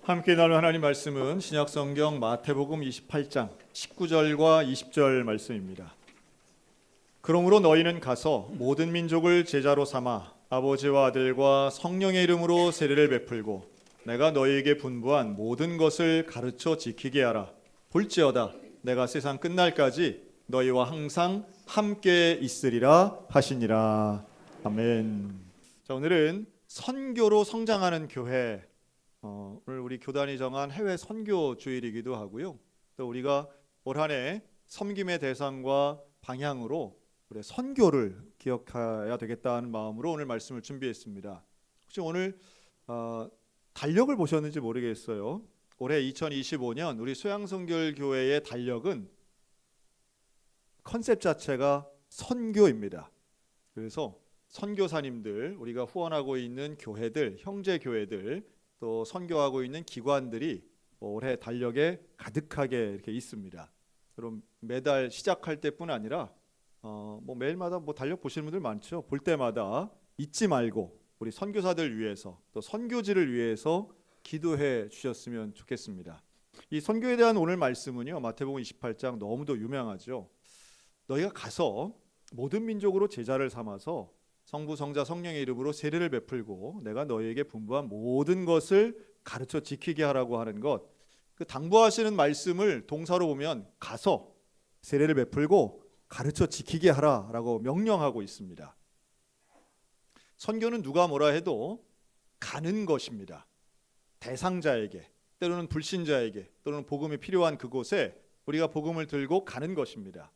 함께 나눌 하나님 말씀은 신약성경 마태복음 28장 19절과 20절 말씀입니다. 그러므로 너희는 가서 모든 민족을 제자로 삼아 아버지와 아들과 성령의 이름으로 세례를 베풀고 내가 너희에게 분부한 모든 것을 가르쳐 지키게 하라. 볼지어다 내가 세상 끝날까지 너희와 항상 함께 있으리라 하시니라. 아멘. 자, 오늘은 선교로 성장하는 교회, 오늘 우리 교단이 정한 해외 선교 주일이기도 하고요. 또 우리가 올 한 해 섬김의 대상과 방향으로 우리 선교를 기억해야 되겠다는 마음으로 오늘 말씀을 준비했습니다. 혹시 오늘 달력을 보셨는지 모르겠어요. 올해 2025년 우리 소양성결교회의 달력은 컨셉 자체가 선교입니다. 그래서 선교사님들, 우리가 후원하고 있는 교회들, 형제 교회들, 또 선교하고 있는 기관들이 올해 달력에 가득하게 이렇게 있습니다. 그럼 매달 시작할 때뿐 아니라 매일마다 달력 보시는 분들 많죠. 볼 때마다 잊지 말고 우리 선교사들 위해서 또 선교지를 위해서 기도해 주셨으면 좋겠습니다. 이 선교에 대한 오늘 말씀은요, 마태복음 28장 너무도 유명하죠. 너희가 가서 모든 민족으로 제자를 삼아서 성부, 성자, 성령의 이름으로 세례를 베풀고 내가 너희에게 분부한 모든 것을 가르쳐 지키게 하라고 하는 것, 그 당부하시는 말씀을 동사로 보면 가서 세례를 베풀고 가르쳐 지키게 하라라고 명령하고 있습니다. 선교는 누가 뭐라 해도 가는 것입니다. 대상자에게, 때로는 불신자에게, 또는 복음이 필요한 그곳에 우리가 복음을 들고 가는 것입니다.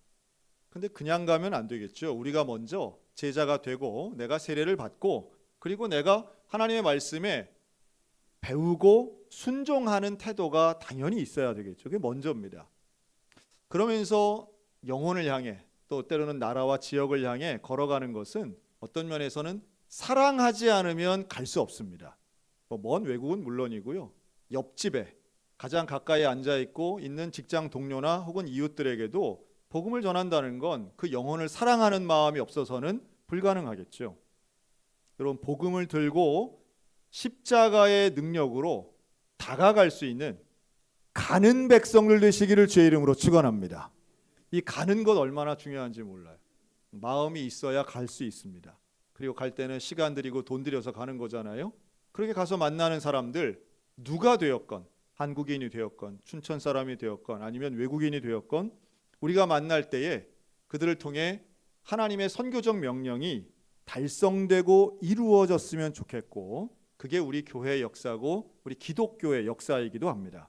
근데 그냥 가면 안 되겠죠. 우리가 먼저 제자가 되고 내가 세례를 받고 그리고 내가 하나님의 말씀에 배우고 순종하는 태도가 당연히 있어야 되겠죠. 그게 먼저입니다. 그러면서 영혼을 향해 또 때로는 나라와 지역을 향해 걸어가는 것은 어떤 면에서는 사랑하지 않으면 갈 수 없습니다. 먼 외국은 물론이고요. 옆집에 가장 가까이 앉아 있고 있는 직장 동료나 혹은 이웃들에게도 복음을 전한다는 건 그 영혼을 사랑하는 마음이 없어서는 불가능하겠죠. 여러분, 복음을 들고 십자가의 능력으로 다가갈 수 있는 가는 백성들 되시기를 주의 이름으로 축원합니다. 이 가는 것 얼마나 중요한지 몰라요. 마음이 있어야 갈 수 있습니다. 그리고 갈 때는 시간 들이고 돈 들여서 가는 거잖아요. 그렇게 가서 만나는 사람들, 누가 되었건, 한국인이 되었건, 춘천 사람이 되었건, 아니면 외국인이 되었건, 우리가 만날 때에 그들을 통해 하나님의 선교적 명령이 달성되고 이루어졌으면 좋겠고, 그게 우리 교회의 역사고 우리 기독교의 역사이기도 합니다.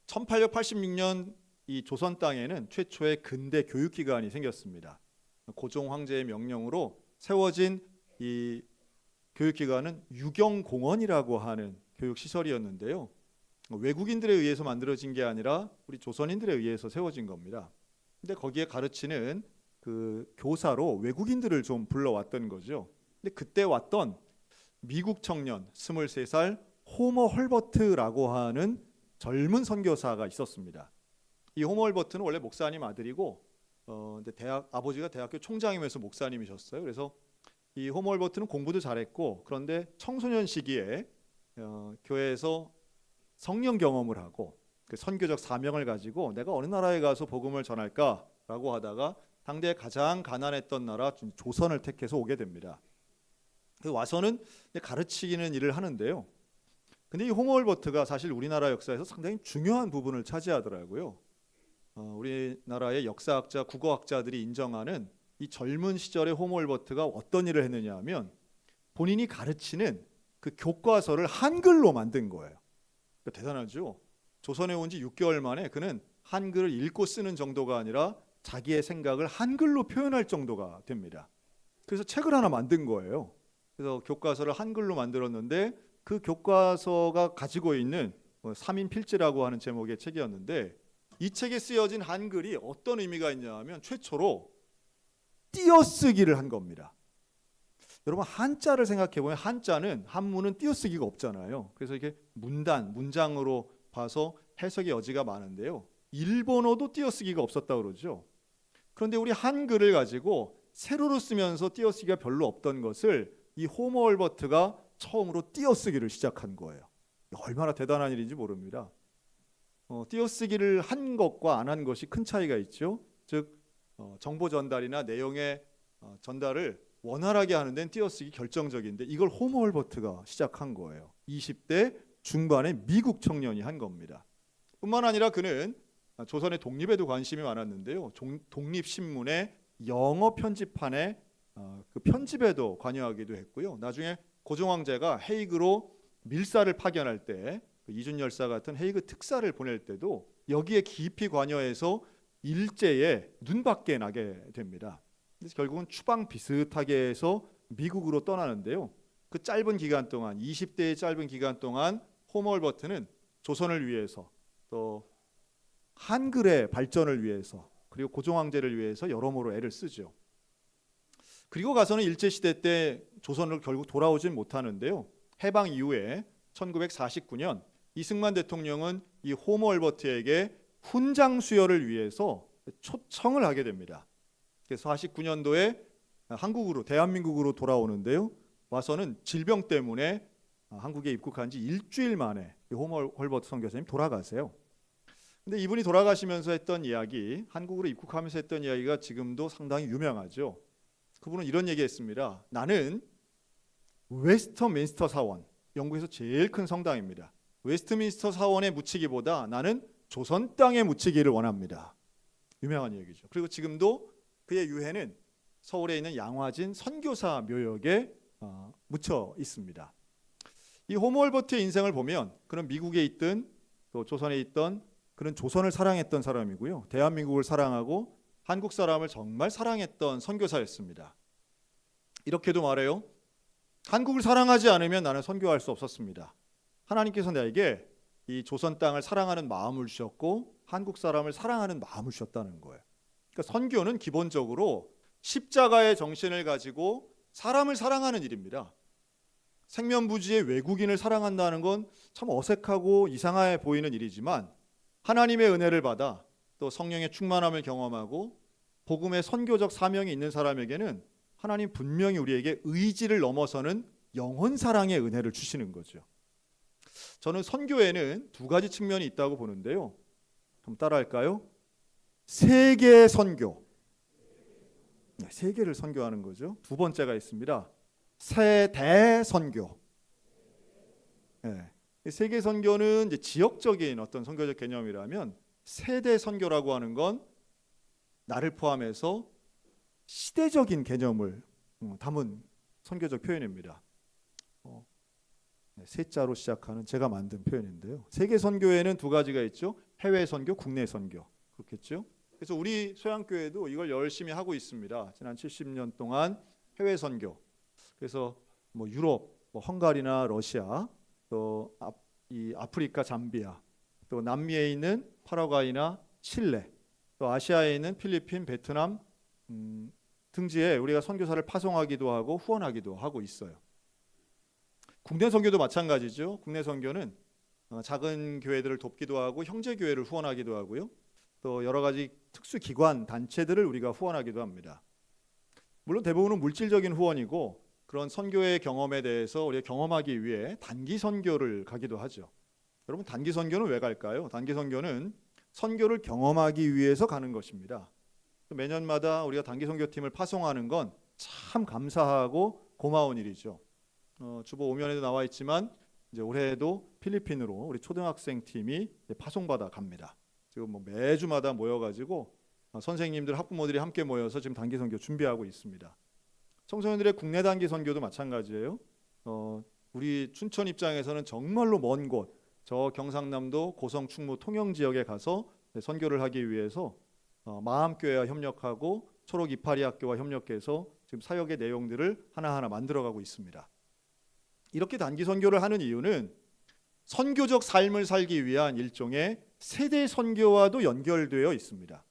1886년 이 조선 땅에는 최초의 근대 교육기관이 생겼습니다. 고종 황제의 명령으로 세워진 이 교육기관은 유경공원이라고 하는 교육시설이었는데요. 외국인들에 의해서 만들어진 게 아니라 우리 조선인들에 의해서 세워진 겁니다. 근데 거기에 가르치는 그 교사로 외국인들을 좀 불러왔던 거죠. 근데 그때 왔던 미국 청년 23살 호머 헐버트라고 하는 젊은 선교사가 있었습니다. 이 호머 헐버트는 원래 목사님 아들이고 근데 아버지가 대학교 총장이면서 목사님이셨어요. 그래서 이 호머 헐버트는 공부도 잘했고, 그런데 청소년 시기에 교회에서 성령 경험을 하고 그 선교적 사명을 가지고 내가 어느 나라에 가서 복음을 전할까라고 하다가 당대 가장 가난했던 나라 조선을 택해서 오게 됩니다. 그래서 와서는 가르치기는 일을 하는데요. 근데 이 호머홀버트가 사실 우리나라 역사에서 상당히 중요한 부분을 차지하더라고요. 우리나라의 역사학자, 국어학자들이 인정하는 이 젊은 시절의 호머홀버트가 어떤 일을 했느냐 하면 본인이 가르치는 그 교과서를 한글로 만든 거예요. 대단하죠. 조선에 온 지 6개월 만에 그는 한글을 읽고 쓰는 정도가 아니라 자기의 생각을 한글로 표현할 정도가 됩니다. 그래서 책을 하나 만든 거예요. 그래서 교과서를 한글로 만들었는데 그 교과서가 가지고 있는 3인 필지라고 하는 제목의 책이었는데, 이 책에 쓰여진 한글이 어떤 의미가 있냐 하면 최초로 띄어쓰기를 한 겁니다. 여러분, 한자를 생각해 보면 한자는 한문은 띄어쓰기가 없잖아요. 그래서 이게 문장으로 봐서 해석의 여지가 많은데요. 일본어도 띄어쓰기가 없었다고 그러죠. 그런데 우리 한글을 가지고 세로로 쓰면서 띄어쓰기가 별로 없던 것을 이 호머 헐버트가 처음으로 띄어쓰기를 시작한 거예요. 얼마나 대단한 일인지 모릅니다. 띄어쓰기를 한 것과 안 한 것이 큰 차이가 있죠. 즉 정보 전달이나 내용의 전달을 원활하게 하는 데는 띄어쓰기 결정적인데 이걸 홈홀버트가 시작한 거예요. 20대 중반의 미국 청년이 한 겁니다. 뿐만 아니라 그는 조선의 독립에도 관심이 많았는데요. 독립신문의 영어 편집판의 그 편집에도 관여하기도 했고요. 나중에 고종황제가 헤이그로 밀사를 파견할 때 이준 열사 같은 헤이그 특사를 보낼 때도 여기에 깊이 관여해서 일제에 눈밖에 나게 됩니다. 그래서 결국은 추방 비슷하게 해서 미국으로 떠나는데요. 그 짧은 기간 동안 20대의 짧은 기간 동안 홈홀버트는 조선을 위해서 또 한글의 발전을 위해서 그리고 고종황제를 위해서 여러모로 애를 쓰죠. 그리고 가서는 일제시대 때 조선을 결국 돌아오진 못하는데요. 해방 이후에 1949년 이승만 대통령은 이 홈홀버트에게 훈장 수여를 위해서 초청을 하게 됩니다. 그래서 49년도에 한국으로 대한민국으로 돌아오는데요. 와서는 질병 때문에 한국에 입국한 지 일주일 만에 홈홀버트 선교사님 돌아가세요. 근데 이분이 돌아가시면서 했던 이야기, 한국으로 입국하면서 했던 이야기가 지금도 상당히 유명하죠. 그분은 이런 얘기했습니다. 나는 웨스트민스터 사원, 영국에서 제일 큰 성당입니다. 웨스트민스터 사원에 묻히기보다 나는 조선 땅에 묻히기를 원합니다. 유명한 얘기죠. 그리고 지금도 그의 유해는 서울에 있는 양화진 선교사 묘역에 묻혀 있습니다. 이 홈홀버트의 인생을 보면 그는 미국에 있든 또 조선에 있던 그는 조선을 사랑했던 사람이고요. 대한민국을 사랑하고 한국 사람을 정말 사랑했던 선교사였습니다. 이렇게도 말해요. 한국을 사랑하지 않으면 나는 선교할 수 없었습니다. 하나님께서 나에게 이 조선 땅을 사랑하는 마음을 주셨고 한국 사람을 사랑하는 마음을 주셨다는 거예요. 그러니까 선교는 기본적으로 십자가의 정신을 가지고 사람을 사랑하는 일입니다. 생면부지의 외국인을 사랑한다는 건 참 어색하고 이상해 보이는 일이지만 하나님의 은혜를 받아 또 성령의 충만함을 경험하고 복음의 선교적 사명이 있는 사람에게는 하나님 분명히 우리에게 의지를 넘어서는 영혼 사랑의 은혜를 주시는 거죠. 저는 선교에는 두 가지 측면이 있다고 보는데요. 좀 따라할까요? 세계 선교. 세계를 선교하는 거죠. 두 번째가 있습니다. 세대 선교. 네. 세계 선교는 이제 지역적인 어떤 선교적 개념이라면 세대 선교라고 하는 건 나를 포함해서 시대적인 개념을 담은 선교적 표현입니다. 세자로 시작하는 제가 만든 표현인데요. 세계 선교에는 두 가지가 있죠. 해외 선교, 국내 선교. 그렇겠죠? 그래서 우리 소양교회도 이걸 열심히 하고 있습니다. 지난 70년 동안 해외 선교. 그래서 뭐 유럽, 뭐 헝가리나 러시아, 또 이 아프리카 잠비아, 또 남미에 있는 파라과이나 칠레, 또 아시아에 있는 필리핀, 베트남 등지에 우리가 선교사를 파송하기도 하고 후원하기도 하고 있어요. 국내 선교도 마찬가지죠. 국내 선교는 작은 교회들을 돕기도 하고 형제 교회를 후원하기도 하고요. 또 여러 가지 특수 기관 단체들을 우리가 후원하기도 합니다. 물론 대부분은 물질적인 후원이고 그런 선교의 경험에 대해서 우리가 경험하기 위해 단기 선교를 가기도 하죠. 여러분 단기 선교는 왜 갈까요? 단기 선교는 선교를 경험하기 위해서 가는 것입니다. 매년마다 우리가 단기 선교팀을 파송하는 건 참 감사하고 고마운 일이죠. 주보 오면에도 나와 있지만 이제 올해도 필리핀으로 우리 초등학생 팀이 파송받아 갑니다. 지금 뭐 매주마다 모여가지고 선생님들 학부모들이 함께 모여서 지금 단기 선교 준비하고 있습니다. 청소년들의 국내 단기 선교도 마찬가지예요. 우리 춘천 입장에서는 정말로 먼 곳, 저 경상남도 고성 충무 통영 지역에 가서 선교를 하기 위해서 마암교회와 협력하고 초록 이파리 학교와 협력해서 지금 사역의 내용들을 하나하나 만들어가고 있습니다. 이렇게 단기 선교를 하는 이유는 선교적 삶을 살기 위한 일종의 세대 선교와도 연결되어 있습니다.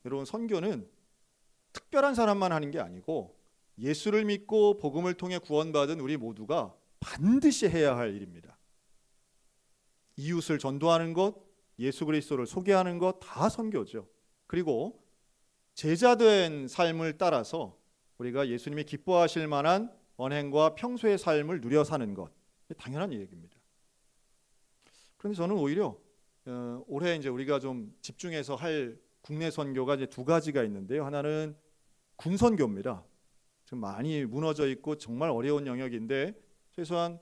여러분 선교는 특별한 사람만 하는 게 아니고 예수를 믿고 복음을 통해 구원받은 우리 모두가 반드시 해야 할 일입니다. 이웃을 전도하는 것, 예수 그리스도를 소개하는 것 다 선교죠. 그리고 제자된 삶을 따라서 우리가 예수님이 기뻐하실 만한 언행과 평소의 삶을 누려 사는 것, 당연한 얘기입니다. 그런데 저는 오히려 올해 이제 우리가 좀 집중해서 할 국내 선교가 이제 두 가지가 있는데요. 하나는 군 선교입니다. 지금 많이 무너져 있고 정말 어려운 영역인데 최소한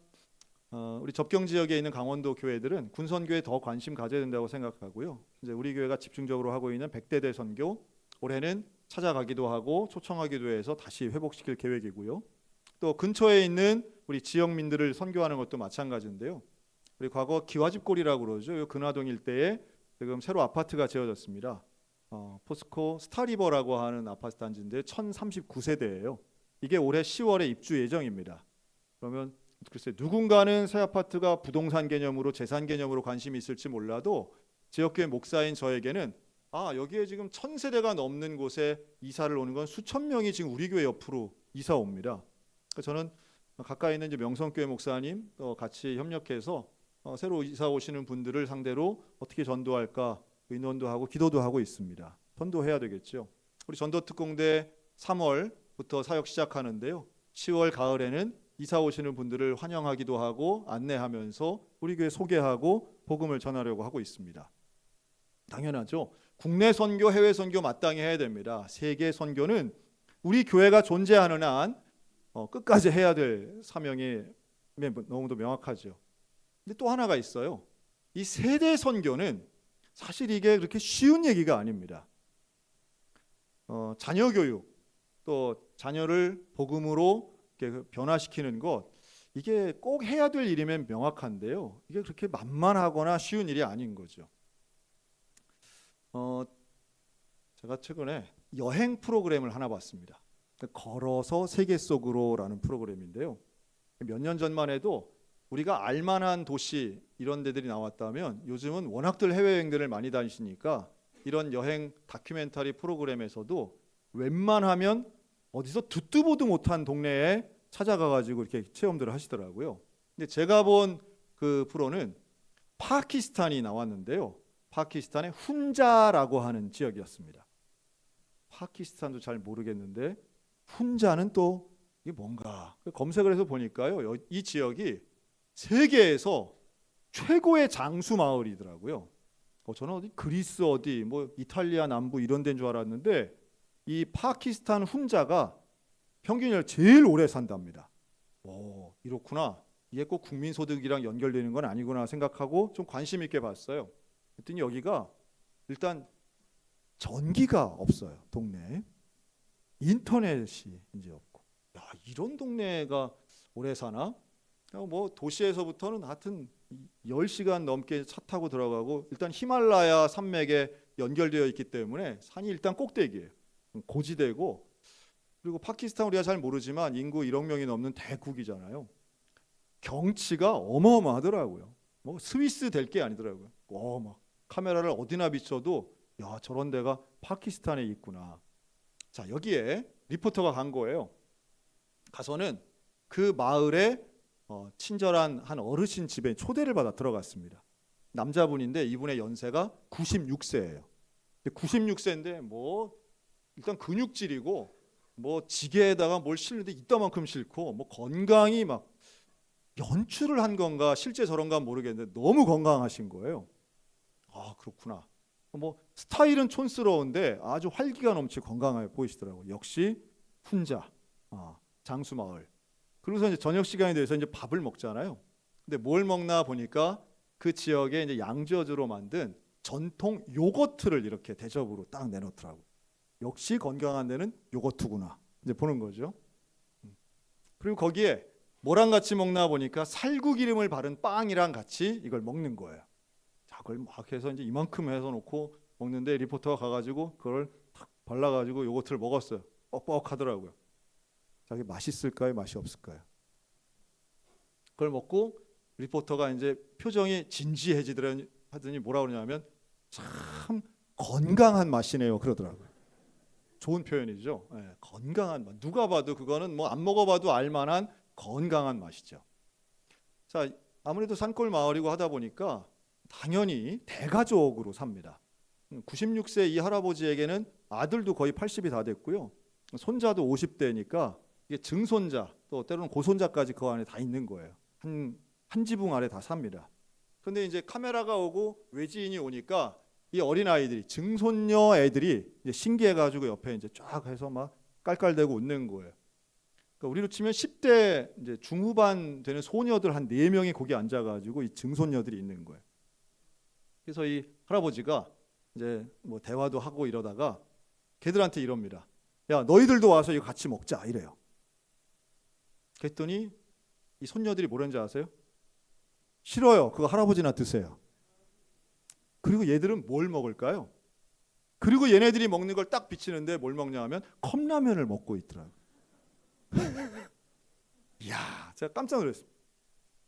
우리 접경 지역에 있는 강원도 교회들은 군 선교에 더 관심 가져야 된다고 생각하고요. 이제 우리 교회가 집중적으로 하고 있는 백대대 선교 올해는 찾아가기도 하고 초청하기도 해서 다시 회복시킬 계획이고요. 또 근처에 있는 우리 지역민들을 선교하는 것도 마찬가지인데요. 우리 과거 기와집골이라고 그러죠. 이 근화동 일대에 지금 새로 아파트가 지어졌습니다. 포스코 스타리버라고 하는 아파트 단지인데 1039세대예요. 이게 올해 10월에 입주 예정입니다. 그러면 글쎄 누군가는 새 아파트가 부동산 개념으로 재산 개념으로 관심이 있을지 몰라도 지역교회 목사인 저에게는 여기에 지금 1000세대가 넘는 곳에 이사를 오는 건 수천 명이 지금 우리 교회 옆으로 이사 옵니다. 저는 가까이 있는 이제 명성교회 목사님 또 같이 협력해서 새로 이사 오시는 분들을 상대로 어떻게 전도할까 의논도 하고 기도도 하고 있습니다. 전도해야 되겠죠. 우리 전도특공대 3월부터 사역 시작하는데요. 10월 가을에는 이사 오시는 분들을 환영하기도 하고 안내하면서 우리 교회 소개하고 복음을 전하려고 하고 있습니다. 당연하죠. 국내 선교, 해외 선교 마땅히 해야 됩니다. 세계 선교는 우리 교회가 존재하는 한 끝까지 해야 될 사명이 너무도 명확하죠. 근데 또 하나가 있어요. 이 세대 선교는 사실 이게 그렇게 쉬운 얘기가 아닙니다. 자녀 교육 또 자녀를 복음으로 이렇게 변화시키는 것 이게 꼭 해야 될 일이면 명확한데요. 이게 그렇게 만만하거나 쉬운 일이 아닌 거죠. 제가 최근에 여행 프로그램을 하나 봤습니다. 걸어서 세계 속으로라는 프로그램인데요. 몇 년 전만 해도 우리가 알만한 도시 이런 데들이 나왔다면 요즘은 워낙들 해외여행들을 많이 다니시니까 이런 여행 다큐멘터리 프로그램에서도 웬만하면 어디서 듣도 보도 못한 동네에 찾아가가지고 이렇게 체험들을 하시더라고요. 근데 제가 본 그 프로는 파키스탄이 나왔는데요. 파키스탄의 훈자라고 하는 지역이었습니다. 파키스탄도 잘 모르겠는데 훈자는 또 이게 뭔가 검색을 해서 보니까요. 이 지역이 세계에서 최고의 장수 마을이더라고요. 저는 어디 그리스 어디 뭐 이탈리아 남부 이런 데인 줄 알았는데 이 파키스탄 훈자가 평균 연령 제일 오래 산답니다. 이렇구나. 이게 꼭 국민소득이랑 연결되는 건 아니구나 생각하고 좀 관심 있게 봤어요. 그랬더니 여기가 일단 전기가 없어요. 동네에. 인터넷이 이제 없고. 이런 동네가 오래 사나? 뭐 도시에서부터는 하여튼 10시간 넘게 차 타고 들어가고 일단 히말라야 산맥에 연결되어 있기 때문에 산이 일단 꼭대기예요. 고지대고 그리고 파키스탄 우리가 잘 모르지만 인구 1억 명이 넘는 대국이잖아요. 경치가 어마어마하더라고요. 뭐 스위스 될 게 아니더라고요. 막 카메라를 어디나 비춰도 저런 데가 파키스탄에 있구나. 자, 여기에 리포터가 간 거예요. 가서는 그 마을에 친절한 한 어르신 집에 초대를 받아 들어갔습니다. 남자분인데 이분의 연세가 96세예요. 96세인데 뭐 일단 근육질이고 뭐 지게에다가 뭘 싣는데 이따만큼 싣고 뭐 건강이 막 연출을 한 건가 실제 저런가 모르겠는데 너무 건강하신 거예요. 그렇구나. 뭐 스타일은 촌스러운데 아주 활기가 넘치고 건강해 보이시더라고요. 역시 훈자 장수마을. 그러고서 이제 저녁 시간이 돼서 이제 밥을 먹잖아요. 근데 뭘 먹나 보니까 그 지역에 이제 양지어주로 만든 전통 요거트를 이렇게 대접으로 딱 내놓더라고요. 역시 건강한 데는 요거트구나. 이제 보는 거죠. 그리고 거기에 뭐랑 같이 먹나 보니까 살구기름을 바른 빵이랑 같이 이걸 먹는 거예요. 자, 그걸 막 해서 이제 이만큼 해서 놓고 먹는데 리포터가 가가지고 그걸 탁 발라가지고 요거트를 먹었어요. 뻑뻑하더라고요. 자, 이게 맛있을까요? 맛이 없을까요? 그걸 먹고 리포터가 이제 표정이 진지해지더니 하더니 뭐라 그러냐면 참 건강한 맛이네요. 그러더라고요. 좋은 표현이죠. 건강한 맛. 누가 봐도 그거는 뭐 안 먹어봐도 알만한 건강한 맛이죠. 자, 아무래도 산골 마을이고 하다 보니까 당연히 대가족으로 삽니다. 96세 이 할아버지에게는 아들도 거의 80이 다 됐고요. 손자도 50대니까 이게 증손자 또 때로는 고손자까지 그 안에 다 있는 거예요. 한 지붕 아래 다 삽니다. 근데 이제 카메라가 오고 외지인이 오니까 이 어린 아이들이 증손녀 애들이 이제 신기해가지고 옆에 이제 쫙 해서 막 깔깔대고 웃는 거예요. 그러니까 우리로 치면 10대 이제 중후반 되는 소녀들 한 4명이 거기 앉아가지고 이 증손녀들이 있는 거예요. 그래서 이 할아버지가 이제 뭐 대화도 하고 이러다가 걔들한테 이럽니다. 야, 너희들도 와서 이거 같이 먹자 이래요. 그랬더니 이 손녀들이 뭐라는지 아세요? 싫어요. 그거 할아버지나 드세요. 그리고 얘들은 뭘 먹을까요? 그리고 얘네들이 먹는 걸 딱 비치는데 뭘 먹냐 하면 컵라면을 먹고 있더라고요. 이야, 제가 깜짝 놀랐습니다.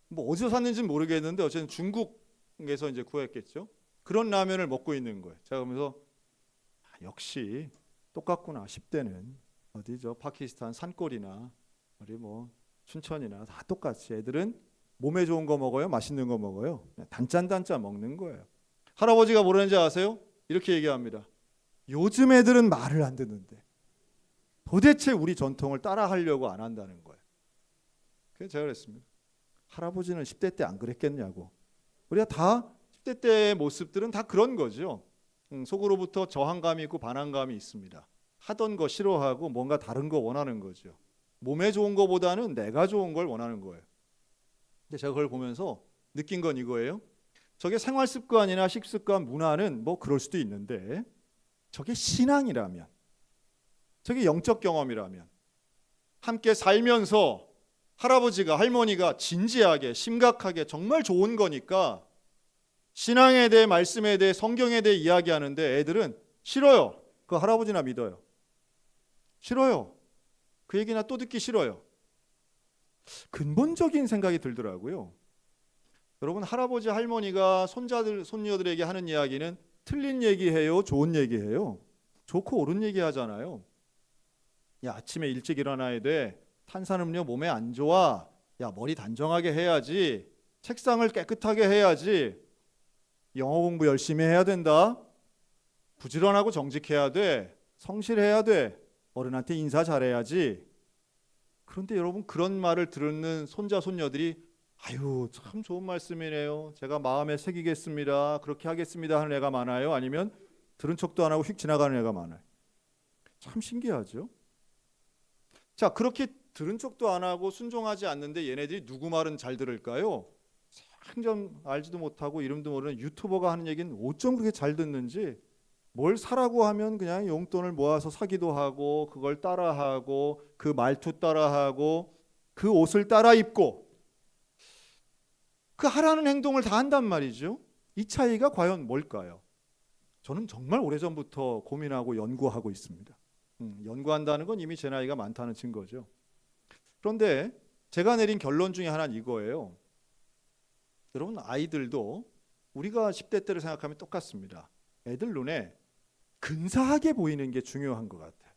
뭐 어디서 샀는지는 모르겠는데 어쨌든 중국에서 이제 구했겠죠. 그런 라면을 먹고 있는 거예요. 제가 그러면서 역시 똑같구나. 10대는 어디죠? 파키스탄 산골이나 우리 뭐 춘천이나 다 똑같이 애들은 몸에 좋은 거 먹어요? 맛있는 거 먹어요? 단짠단짠 먹는 거예요. 할아버지가 뭐라는지 아세요? 이렇게 얘기합니다. 요즘 애들은 말을 안 듣는데 도대체 우리 전통을 따라하려고 안 한다는 거예요. 그래서 제가 그랬습니다. 할아버지는 10대 때 안 그랬겠냐고. 우리가 다 10대 때의 모습들은 다 그런 거죠. 속으로부터 저항감이 있고 반항감이 있습니다. 하던 거 싫어하고 뭔가 다른 거 원하는 거죠. 몸에 좋은 거보다는 내가 좋은 걸 원하는 거예요. 근데 제가 그걸 보면서 느낀 건 이거예요. 저게 생활 습관이나 식습관, 문화는 뭐 그럴 수도 있는데 저게 신앙이라면, 저게 영적 경험이라면 함께 살면서 할아버지가 할머니가 진지하게 심각하게 정말 좋은 거니까 신앙에 대해 말씀에 대해 성경에 대해 이야기하는데 애들은 싫어요. 그 할아버지나 믿어요. 싫어요. 그 얘기나 또 듣기 싫어요. 근본적인 생각이 들더라고요. 여러분, 할아버지 할머니가 손자들 손녀들에게 하는 이야기는 틀린 얘기해요, 좋은 얘기해요? 좋고 옳은 얘기 하잖아요. 야, 아침에 일찍 일어나야 돼. 탄산음료 몸에 안 좋아. 야, 머리 단정하게 해야지. 책상을 깨끗하게 해야지. 영어 공부 열심히 해야 된다. 부지런하고 정직해야 돼. 성실해야 돼. 어른한테 인사 잘해야지. 그런데 여러분, 그런 말을 듣는 손자 손녀들이 아유, 참 좋은 말씀이네요. 제가 마음에 새기겠습니다. 그렇게 하겠습니다 하는 애가 많아요? 아니면 들은 척도 안 하고 휙 지나가는 애가 많아요? 참 신기하죠. 자, 그렇게 들은 척도 안 하고 순종하지 않는데 얘네들이 누구 말은 잘 들을까요? 생전 알지도 못하고 이름도 모르는 유튜버가 하는 얘기는 어쩜 그렇게 잘 듣는지. 뭘 사라고 하면 그냥 용돈을 모아서 사기도 하고 그걸 따라하고 그 말투 따라하고 그 옷을 따라 입고 그 하라는 행동을 다 한단 말이죠. 이 차이가 과연 뭘까요? 저는 정말 오래전부터 고민하고 연구하고 있습니다. 연구한다는 건 이미 제 나이가 많다는 증거죠. 그런데 제가 내린 결론 중에 하나는 이거예요. 여러분, 아이들도 우리가 10대 때를 생각하면 똑같습니다. 애들 눈에 근사하게 보이는 게 중요한 것 같아요.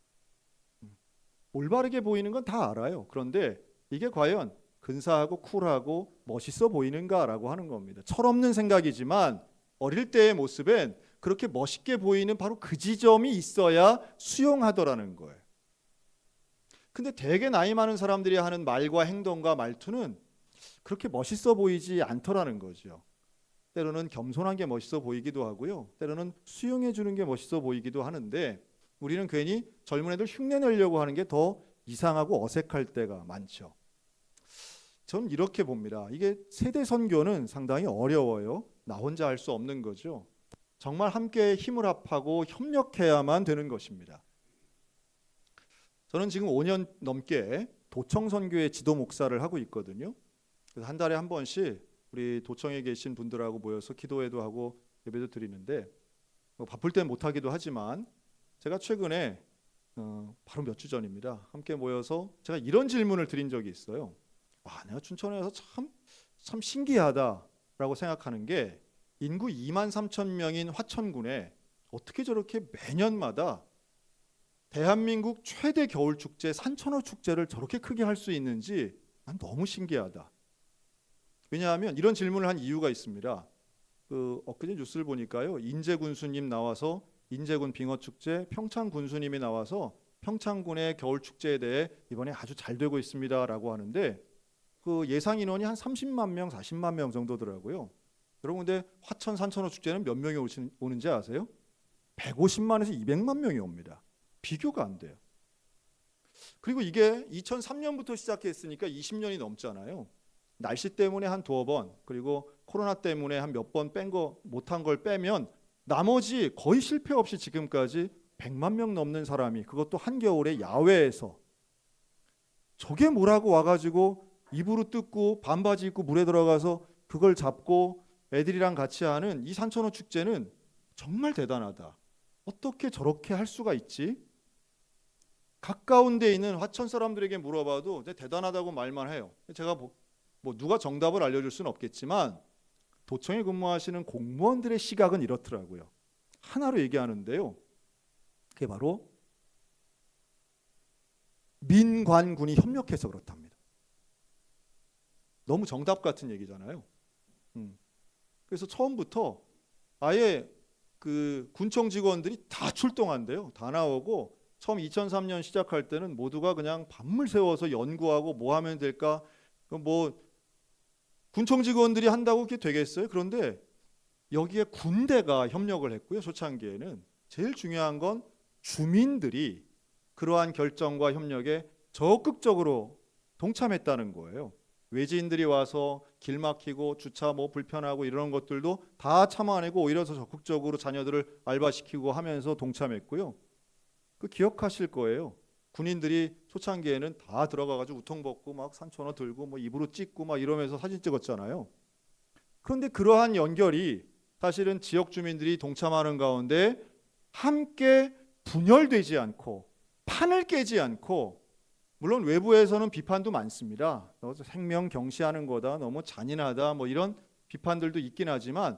올바르게 보이는 건 다 알아요. 그런데 이게 과연 근사하고 쿨하고 멋있어 보이는가라고 하는 겁니다. 철없는 생각이지만 어릴 때의 모습엔 그렇게 멋있게 보이는 바로 그 지점이 있어야 수용하더라는 거예요. 근데 되게 나이 많은 사람들이 하는 말과 행동과 말투는 그렇게 멋있어 보이지 않더라는 거죠. 때로는 겸손한 게 멋있어 보이기도 하고요. 때로는 수용해 주는 게 멋있어 보이기도 하는데 우리는 괜히 젊은 애들 흉내 내려고 하는 게 더 이상하고 어색할 때가 많죠. 전 이렇게 봅니다. 이게 세대 선교는 상당히 어려워요. 나 혼자 할 수 없는 거죠. 정말 함께 힘을 합하고 협력해야만 되는 것입니다. 저는 지금 5년 넘게 도청 선교의 지도 목사를 하고 있거든요. 그래서 한 달에 한 번씩 우리 도청에 계신 분들하고 모여서 기도회도 하고 예배도 드리는데 뭐 바쁠 땐 못하기도 하지만 제가 최근에 바로 몇 주 전입니다. 함께 모여서 제가 이런 질문을 드린 적이 있어요. 내가 춘천에 와서 참 신기하다라고 생각하는 게 인구 2만 3천 명인 화천군에 어떻게 저렇게 매년마다 대한민국 최대 겨울축제 산천어 축제를 저렇게 크게 할 수 있는지 난 너무 신기하다. 왜냐하면 이런 질문을 한 이유가 있습니다. 엊그제 뉴스를 보니까요. 인제 군수님 나와서 인제군 빙어축제, 평창 군수님이 나와서 평창군의 겨울축제에 대해 이번에 아주 잘 되고 있습니다라고 하는데 그 예상 인원이 한 30만 명, 40만 명 정도더라고요. 여러분 근데 화천 산천어 축제는 몇 명이 오는지 아세요? 150만에서 200만 명이 옵니다. 비교가 안 돼요. 그리고 이게 2003년부터 시작했으니까 20년이 넘잖아요. 날씨 때문에 한 두어 번, 그리고 코로나 때문에 한 몇 번 못한 걸 빼면 나머지 거의 실패 없이 지금까지 100만 명 넘는 사람이, 그것도 한겨울에 야외에서, 저게 뭐라고 와가지고 이불을 뜯고 반바지 입고 물에 들어가서 그걸 잡고 애들이랑 같이 하는 이 산천어 축제는 정말 대단하다. 어떻게 저렇게 할 수가 있지? 가까운 데 있는 화천 사람들에게 물어봐도 대단하다고 말만 해요. 제가 뭐 누가 정답을 알려줄 수는 없겠지만 도청에 근무하시는 공무원들의 시각은 이렇더라고요. 하나로 얘기하는데요. 그게 바로 민관군이 협력해서 그렇답니다. 너무 정답 같은 얘기잖아요. 그래서 처음부터 아예 그 군청 직원들이 다 출동한대요. 다 나오고 처음 2003년 시작할 때는 모두가 그냥 밤을 새워서 연구하고 뭐 하면 될까? 뭐 군청 직원들이 한다고 그게 되겠어요? 그런데 여기에 군대가 협력을 했고요. 초창기에는 제일 중요한 건 주민들이 그러한 결정과 협력에 적극적으로 동참했다는 거예요. 외지인들이 와서 길 막히고 주차 뭐 불편하고 이런 것들도 다 참아내고 오히려 더 적극적으로 자녀들을 알바시키고 하면서 동참했고요. 그 기억하실 거예요. 군인들이 초창기에는 다 들어가가지고 우통 벗고 막 산천어 들고 뭐 입으로 찍고 막 이러면서 사진 찍었잖아요. 그런데 그러한 연결이 사실은 지역 주민들이 동참하는 가운데 함께 분열되지 않고 판을 깨지 않고, 물론 외부에서는 비판도 많습니다. 생명 경시하는 거다, 너무 잔인하다, 뭐 이런 비판들도 있긴 하지만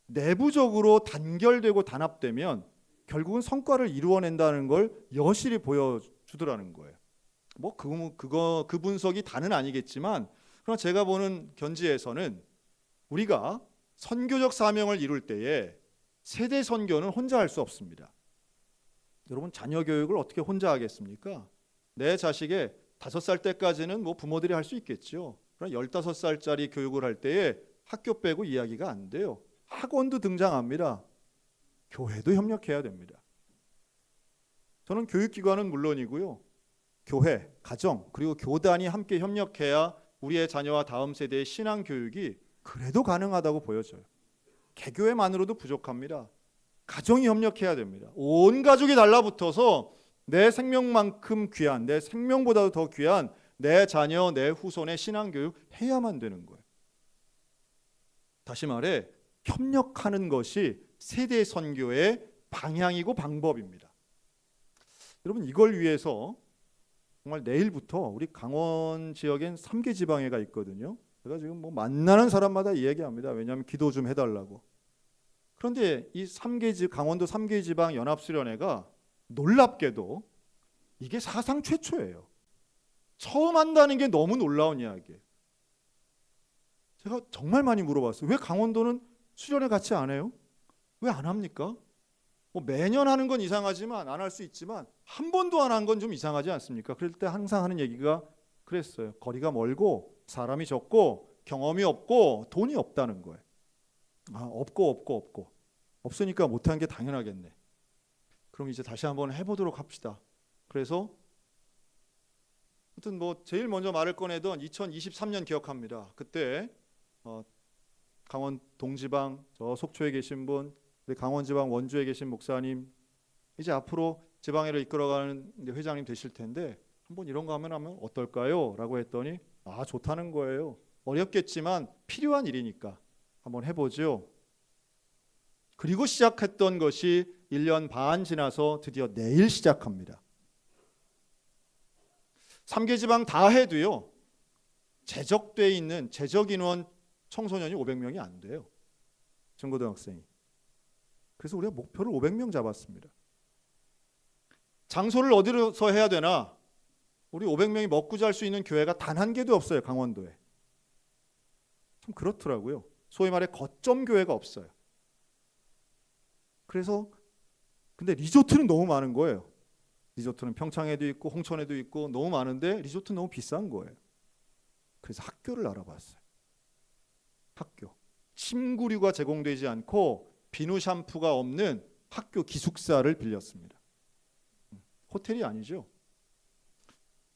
내부적으로 단결되고 단합되면 결국은 성과를 이루어낸다는 걸 여실히 보여주더라는 거예요. 뭐 그 분석이 다는 아니겠지만, 그러나 제가 보는 견지에서는 우리가 선교적 사명을 이룰 때에 세대 선교는 혼자 할 수 없습니다. 여러분 자녀 교육을 어떻게 혼자 하겠습니까? 내 자식의 5살 때까지는 뭐 부모들이 할 수 있겠죠. 그러나 15살짜리 교육을 할 때에 학교 빼고 이야기가 안 돼요. 학원도 등장합니다. 교회도 협력해야 됩니다. 저는 교육기관은 물론이고요. 교회, 가정, 그리고 교단이 함께 협력해야 우리의 자녀와 다음 세대의 신앙교육이 그래도 가능하다고 보여져요. 개교회만으로도 부족합니다. 가정이 협력해야 됩니다. 온 가족이 달라붙어서 내 생명만큼 귀한, 내 생명보다도 더 귀한 내 자녀, 내 후손의 신앙교육 해야만 되는 거예요. 다시 말해 협력하는 것이 세대 선교의 방향이고 방법입니다. 여러분 이걸 위해서 정말 내일부터 우리 강원 지역엔 3개 지방회가 있거든요. 제가 지금 뭐 만나는 사람마다 이야기합니다. 왜냐하면 기도 좀 해달라고. 그런데 이 강원도 3개 지방 연합수련회가 놀랍게도 이게 사상 최초예요. 처음 한다는 게 너무 놀라운 이야기예요. 제가 정말 많이 물어봤어요. 왜 강원도는 수련회 같이 안 해요? 왜 안 합니까? 뭐 매년 하는 건 이상하지만 안 할 수 있지만 한 번도 안 한 건 좀 이상하지 않습니까? 그럴 때 항상 하는 얘기가 그랬어요. 거리가 멀고 사람이 적고 경험이 없고 돈이 없다는 거예요. 없고 없으니까 못한 게 당연하겠네. 그럼 이제 다시 한번 해보도록 합시다. 그래서 하여튼 뭐 제일 먼저 말을 꺼내던 2023년 기억합니다. 그때 강원 동지방 저 속초에 계신 분, 강원지방 원주에 계신 목사님, 이제 앞으로 지방회를 이끌어가는 회장님 되실 텐데 한번 이런 거 하면 어떨까요? 라고 했더니 좋다는 거예요. 어렵겠지만 필요한 일이니까 한번 해보죠. 그리고 시작했던 것이 1년 반 지나서 드디어 내일 시작합니다. 3개 지방 다 해도요. 재적돼 있는 재적 인원 청소년이 500명이 안 돼요. 중고등학생이. 그래서 우리가 목표를 500명 잡았습니다. 장소를 어디서 해야 되나? 우리 500명이 먹고 잘 수 있는 교회가 단 한 개도 없어요. 강원도에. 참 그렇더라고요. 소위 말해 거점 교회가 없어요. 그래서 근데 리조트는 너무 많은 거예요. 리조트는 평창에도 있고 홍천에도 있고 너무 많은데 리조트 너무 비싼 거예요. 그래서 학교를 알아봤어요. 학교. 침구류가 제공되지 않고 비누 샴푸가 없는 학교 기숙사를 빌렸습니다. 호텔이 아니죠.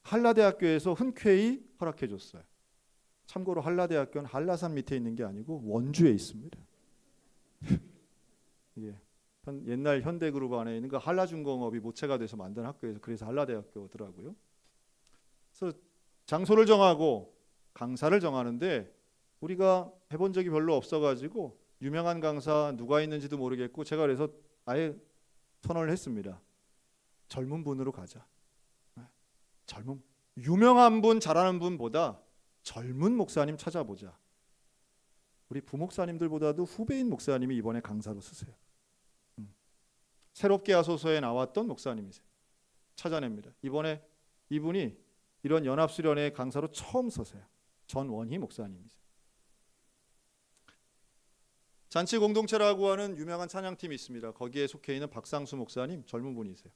한라대학교에서 흔쾌히 허락해 줬어요. 참고로 한라대학교는 한라산 밑에 있는 게 아니고 원주에 있습니다. 예. 옛날 현대그룹 안에 있는 그 한라중공업이 모체가 돼서 만든 학교에서 그래서 한라대학교더라고요. 그래서 장소를 정하고 강사를 정하는데 우리가 해본 적이 별로 없어가지고 유명한 강사 누가 있는지도 모르겠고 제가 그래서 아예 선언을 했습니다. 젊은 분으로 가자. 유명한 분 잘하는 분보다 젊은 목사님 찾아보자. 우리 부목사님들보다도 후배인 목사님이 이번에 강사로 쓰세요. 새롭게 하소서에 나왔던 목사님이세요. 찾아냅니다. 이번에 이분이 이런 연합수련회 강사로 처음 서세요. 전원희 목사님이세요. 잔치 공동체라고 하는 유명한 찬양팀이 있습니다. 거기에 속해 있는 박상수 목사님 젊은 분이세요.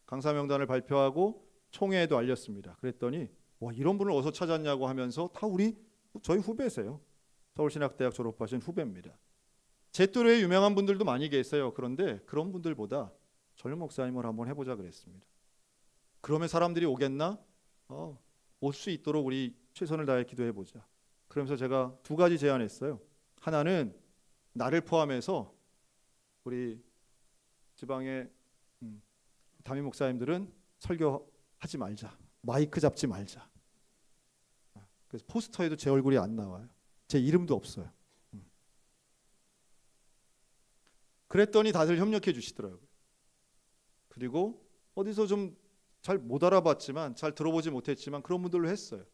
강사 명단을 발표하고 총회에도 알렸습니다. 그랬더니 와 이런 분을 어디서 찾았냐고 하면서 다 저희 후배세요. 서울신학대학 졸업하신 후배입니다. 제 또래의 유명한 분들도 많이 계세요. 그런데 그런 분들보다 젊은 목사님을 한번 해보자 그랬습니다. 그러면 사람들이 오겠나? 올 수 있도록 우리 최선을 다해 기도해보자. 그러면서 제가 두 가지 제안했어요. 하나는 나를 포함해서 우리 지방의 담임 목사님들은 설교하지 말자. 마이크 잡지 말자. 그래서 포스터에도 제 얼굴이 안 나와요. 제 이름도 없어요. 그랬더니 다들 협력해 주시더라고요. 그리고 어디서 좀 잘 못 알아봤지만 잘 들어보지 못했지만 그런 분들로 했어요.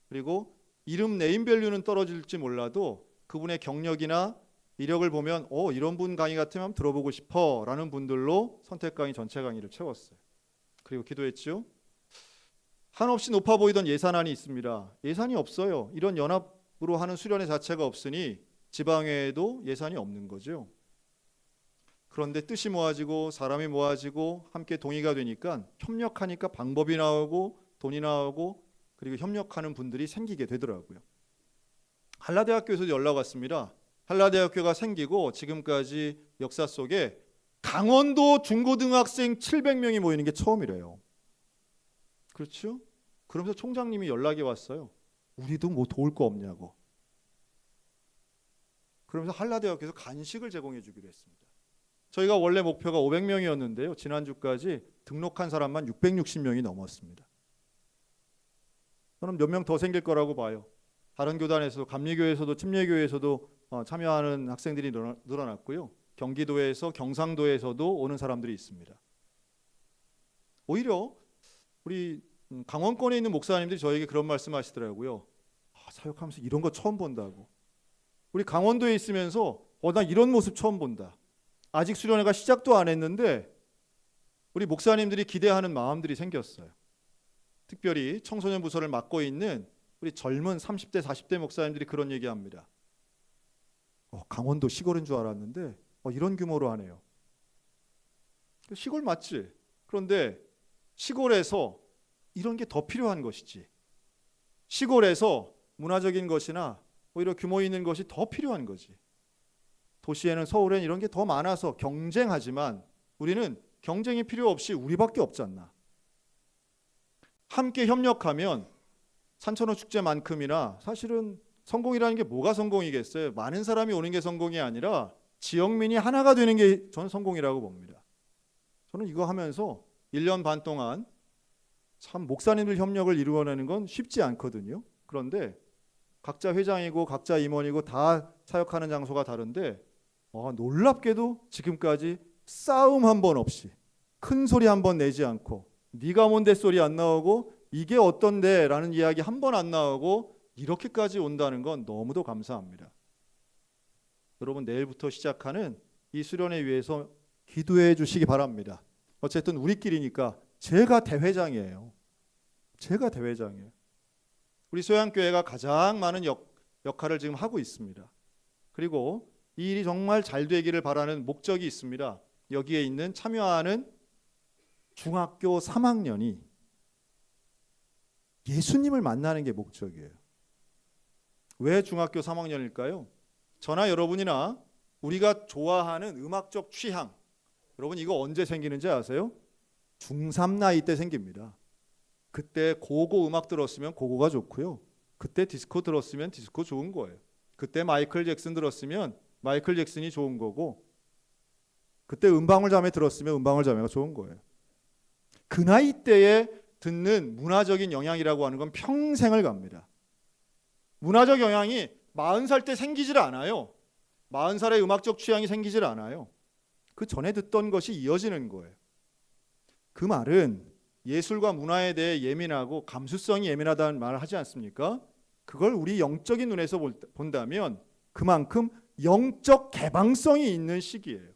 그리고 이름 네임밸류는 떨어질지 몰라도 그분의 경력이나 이력을 보면 이런 분 강의 같으면 들어보고 싶어 라는 분들로 선택 강의 전체 강의를 채웠어요. 그리고 기도했죠. 한없이 높아 보이던 예산안이 있습니다. 예산이 없어요. 이런 연합으로 하는 수련회 자체가 없으니 지방회에도 예산이 없는 거죠. 그런데 뜻이 모아지고 사람이 모아지고 함께 동의가 되니까 협력하니까 방법이 나오고 돈이 나오고 그리고 협력하는 분들이 생기게 되더라고요. 한라대학교에서도 연락 왔습니다. 한라대학교가 생기고 지금까지 역사 속에 강원도 중고등학생 700명이 모이는 게 처음이래요. 그렇죠? 그러면서 총장님이 연락이 왔어요. 우리도 뭐 도울 거 없냐고. 그러면서 한라대학교에서 간식을 제공해 주기로 했습니다. 저희가 원래 목표가 500명이었는데요. 지난주까지 등록한 사람만 660명이 넘었습니다. 저는 몇 명 더 생길 거라고 봐요. 다른 교단에서도 감리교회에서도 침례교회에서도 참여하는 학생들이 늘어났고요. 경기도에서 경상도에서도 오는 사람들이 있습니다. 오히려 우리 강원권에 있는 목사님들이 저에게 그런 말씀하시더라고요. 사역하면서 이런 거 처음 본다고. 우리 강원도에 있으면서 나 이런 모습 처음 본다. 아직 수련회가 시작도 안 했는데 우리 목사님들이 기대하는 마음들이 생겼어요. 특별히 청소년 부서를 맡고 있는 우리 젊은 30대 40대 목사님들이 그런 얘기합니다. 강원도 시골인 줄 알았는데 이런 규모로 하네요. 시골 맞지? 그런데 시골에서 이런 게 더 필요한 것이지. 시골에서 문화적인 것이나 오히려 규모 있는 것이 더 필요한 거지. 도시에는 서울엔 이런 게 더 많아서 경쟁하지만 우리는 경쟁이 필요 없이 우리밖에 없지 않나. 함께 협력하면 산천어 축제만큼이나 사실은 성공이라는 게 뭐가 성공이겠어요? 많은 사람이 오는 게 성공이 아니라 지역민이 하나가 되는 게 저는 성공이라고 봅니다. 저는 이거 하면서 1년 반 동안 참 목사님들 협력을 이루어내는 건 쉽지 않거든요. 그런데 각자 회장이고 각자 임원이고 다 사역하는 장소가 다른데 놀랍게도 지금까지 싸움 한 번 없이 큰 소리 한 번 내지 않고 네가 뭔데 소리 안 나오고 이게 어떤데 라는 이야기 한 번 안 나오고 이렇게까지 온다는 건 너무도 감사합니다. 여러분 내일부터 시작하는 이 수련회 위해서 기도해 주시기 바랍니다. 어쨌든 우리끼리니까 제가 대회장이에요. 제가 대회장이에요. 우리 소양교회가 가장 많은 역할을 지금 하고 있습니다. 그리고 이 일이 정말 잘 되기를 바라는 목적이 있습니다. 여기에 있는 참여하는 중학교 3학년이 예수님을 만나는 게 목적이에요. 왜 중학교 3학년일까요? 저나 여러분이나 우리가 좋아하는 음악적 취향, 여러분 이거 언제 생기는지 아세요? 중3 나이 때 생깁니다. 그때 고고 음악 들었으면 고고가 좋고요. 그때 디스코 들었으면 디스코 좋은 거예요. 그때 마이클 잭슨 들었으면 마이클 잭슨이 좋은 거고, 그때 음방울 자매 들었으면 음방울 자매가 좋은 거예요. 그 나이 때에 듣는 문화적인 영향이라고 하는 건 평생을 갑니다. 문화적 영향이 40살 때 생기질 않아요. 40살의 음악적 취향이 생기질 않아요. 그 전에 듣던 것이 이어지는 거예요. 그 말은 예술과 문화에 대해 예민하고 감수성이 예민하다는 말을 하지 않습니까? 그걸 우리 영적인 눈에서 본다면 그만큼 영적 개방성이 있는 시기예요.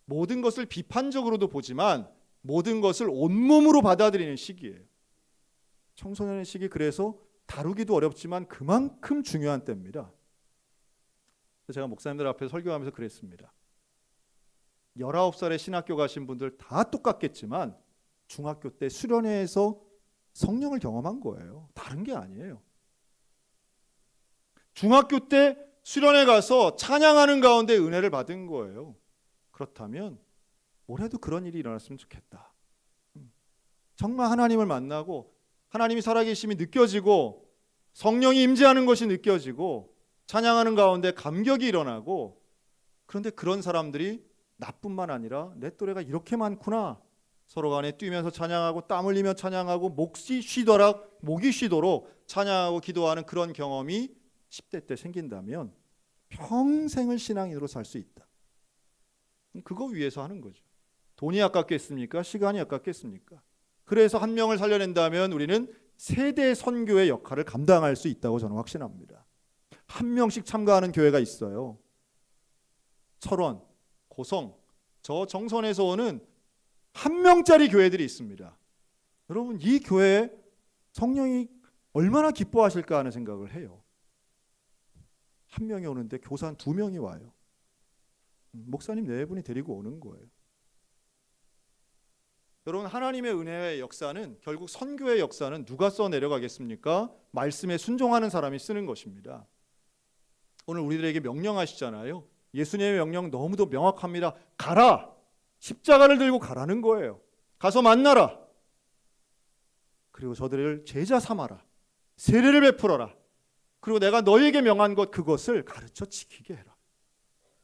모든 것을 비판적으로도 보지만 모든 것을 온몸으로 받아들이는 시기예요. 청소년의 시기, 그래서 다루기도 어렵지만 그만큼 중요한 때입니다. 제가 목사님들 앞에 설교하면서 그랬습니다. 19살에 신학교 가신 분들 다 똑같겠지만 중학교 때 수련회에서 성령을 경험한 거예요. 다른 게 아니에요. 중학교 때 수련회 가서 찬양하는 가운데 은혜를 받은 거예요. 그렇다면 올해도 그런 일이 일어났으면 좋겠다. 정말 하나님을 만나고 하나님이 살아계심이 느껴지고 성령이 임재하는 것이 느껴지고 찬양하는 가운데 감격이 일어나고, 그런데 그런 사람들이 나뿐만 아니라 내 또래가 이렇게 많구나, 서로 간에 뛰면서 찬양하고 땀 흘리며 찬양하고 목이 쉬도록 찬양하고 기도하는 그런 경험이 10대 때 생긴다면 평생을 신앙인으로 살 수 있다. 그거 위해서 하는 거죠. 돈이 아깝겠습니까? 시간이 아깝겠습니까? 그래서 한 명을 살려낸다면 우리는 세대 선교의 역할을 감당할 수 있다고 저는 확신합니다. 한 명씩 참가하는 교회가 있어요. 철원, 고성, 저 정선에서 오는 한 명짜리 교회들이 있습니다. 여러분, 이 교회에 성령이 얼마나 기뻐하실까 하는 생각을 해요. 한 명이 오는데 교사 한 2명이 와요. 목사님 4분이 데리고 오는 거예요. 여러분, 하나님의 은혜의 역사는, 결국 선교의 역사는 누가 써 내려가겠습니까? 말씀에 순종하는 사람이 쓰는 것입니다. 오늘 우리들에게 명령하시잖아요. 예수님의 명령 너무도 명확합니다. 가라! 십자가를 들고 가라는 거예요. 가서 만나라. 그리고 저들을 제자 삼아라. 세례를 베풀어라. 그리고 내가 너희에게 명한 것, 그것을 가르쳐 지키게 해라.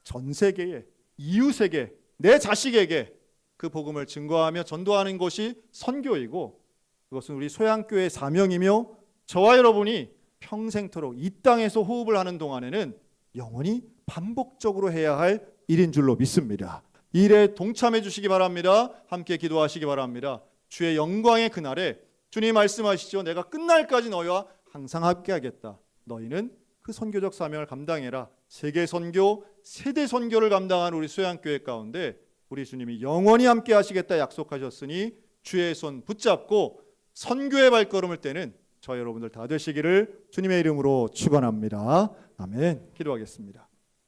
전 세계에, 이웃에게, 내 자식에게 그 복음을 증거하며 전도하는 것이 선교이고, 그것은 우리 소양교회의 사명이며 저와 여러분이 평생토록 이 땅에서 호흡을 하는 동안에는 영원히 반복적으로 해야 할 일인 줄로 믿습니다. 이 일에 동참해 주시기 바랍니다. 함께 기도하시기 바랍니다. 주의 영광의 그날에 주님 말씀하시죠. 내가 끝날까지 너희와 항상 함께 하겠다. 너희는 그 선교적 사명을 감당해라. 세계 선교, 세대 선교를 감당한 우리 소양교회 가운데 우리 주님이 영원히 함께 하시겠다 약속하셨으니 주의 손 붙잡고 선교의 발걸음을 떼는 저 여러분들 다 되시기를 주님의 이름으로 축원합니다. 아멘. 기도하겠습니다.